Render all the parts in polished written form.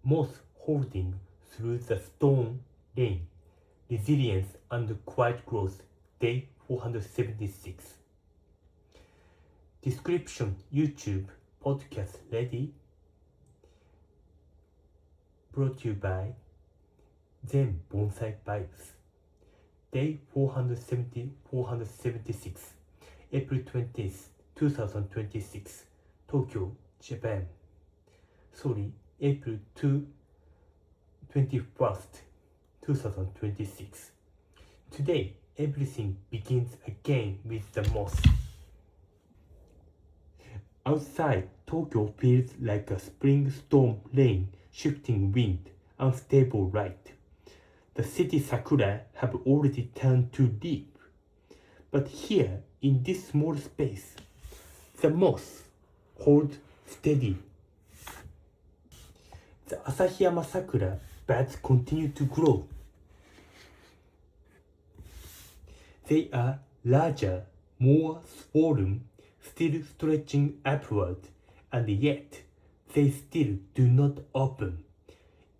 moss holding through the storm rain, resilience and quiet growth, day 476. Description: YouTube podcast ready. Brought to you by Zen Bonsai Vibes. Day 476, April 20th, 2026, Tokyo, Japan. Sorry, April 21st, 2026. Today, everything begins again with the moss. Outside, Tokyo feels like a spring storm rain, shifting wind, unstable light. The city sakura have already turned to leaf. But here, in this small space, the moss holds steady. The Asahiyama Sakura buds continue to grow. They are larger, more swollen, still stretching upward, and yet they still do not open.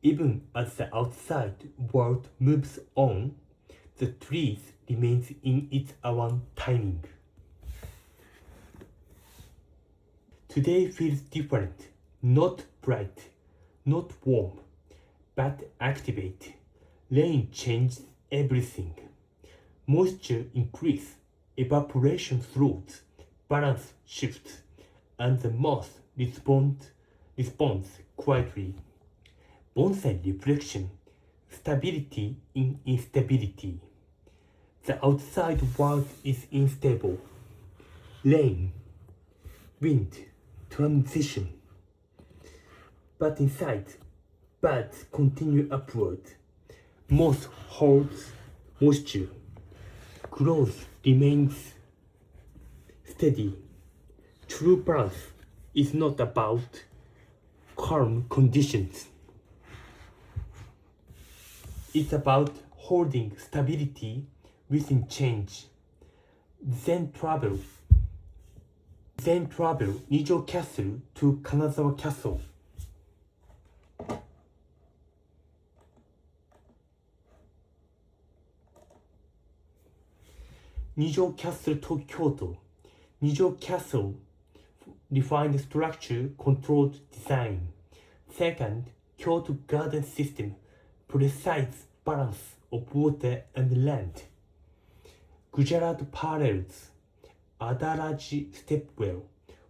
Even as the outside world moves on, the tree remains in its own timing. Today feels different, not bright, not warm, but activate. Rain changes everything. Moisture increases, evaporation slows, balance shifts, and the moss responds quietly. Bonsai reflection: stability in instability. The outside world is unstable. Rain, wind, transition. But inside, buds continue upward. Moss holds moisture. Growth remains steady. True balance is not about calm conditions. It's about holding stability within change. Zen travel Nijo Castle to Kanazawa Castle. Nijo Castle to Kyoto. Nijo Castle refined structure, controlled design. Second, Kyoto garden system, precise balance of water and land. Gujarat parallels, Adaraji stepwell,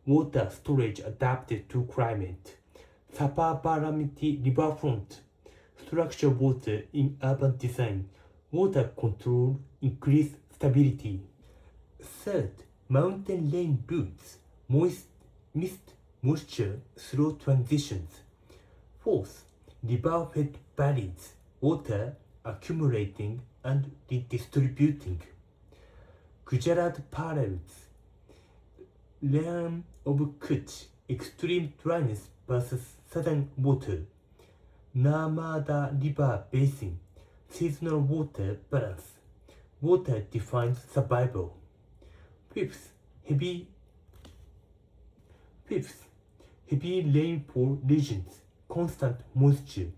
water storage adapted to climate. Sapabaramiti riverfront, structure water in urban design, water control, increase stability. Third, mountain rain roots, mist moisture through transitions. Fourth, river-fed valleys, water accumulating and redistributing. Gujarat parallels, realm of Kutch, extreme dryness versus southern water. Narmada river basin, seasonal water balance. Water defines survival. Fifth, heavy rainfall regions, constant moisture.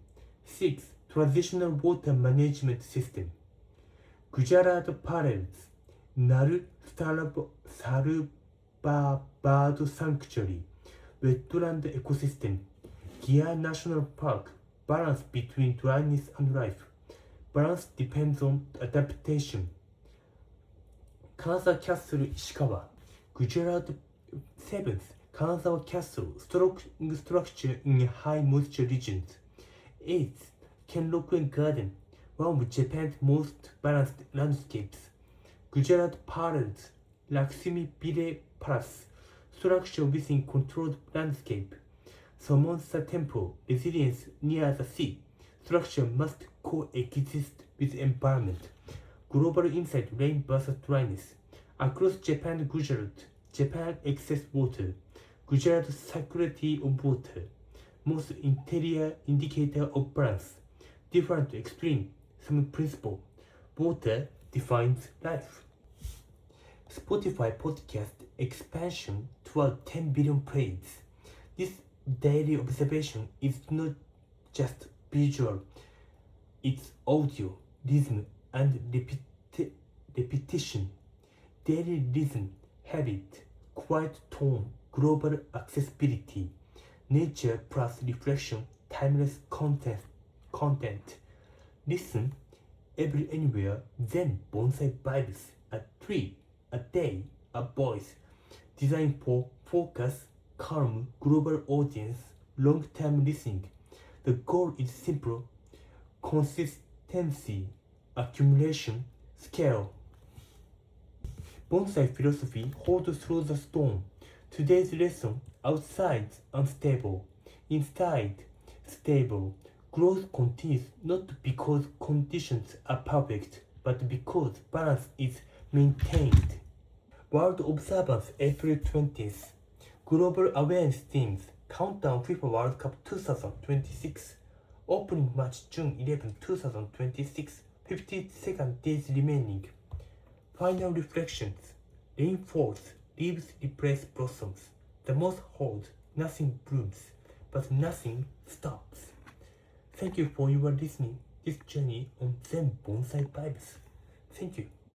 Sixth, traditional water management system. Gujarat parallels, Naru Sarva Bird Sanctuary, wetland ecosystem. Gir National Park, balance between dryness and life. Balance depends on adaptation. Kanazawa Castle Ishikawa, Gujarat. Seventh, Kanazawa Castle, structure in high moisture regions. Eighth, Kenroku Garden, one of Japan's most balanced landscapes. Gujarat parallels, Lakshmi Ville Palace, structure within controlled landscape. Samonsa Temple, resilience near the sea, structure must coexist with environment. Global insight, rain versus dryness. Across Japan, Gujarat, Japan excess water. Gujarat security of water. Most interior indicator of balance. Different extreme, some principle. Water defines life. Spotify podcast expansion toward 10 billion plays. This daily observation is not just visual. It's audio, rhythm, and repetition. Daily rhythm, habit, quiet tone, global accessibility, nature plus reflection, timeless content. Listen every anywhere, then bonsai vibes. A tree, a day, a voice. Designed for focus, calm, global audience, long-term listening. The goal is simple: consistency, accumulation, scale. Bonsai philosophy holds through the storm. Today's lesson: outside unstable, inside stable. Growth continues not because conditions are perfect, but because balance is maintained. World Observance, April 20th. Global Awareness Themes. Countdown FIFA World Cup 2026. Opening match June 11, 2026. 52nd days remaining. Final reflections. Rain falls, leaves replace blossoms. The moss holds, nothing blooms, but nothing stops. Thank you for your listening this journey on Zen Bonsai Vibes. Thank you.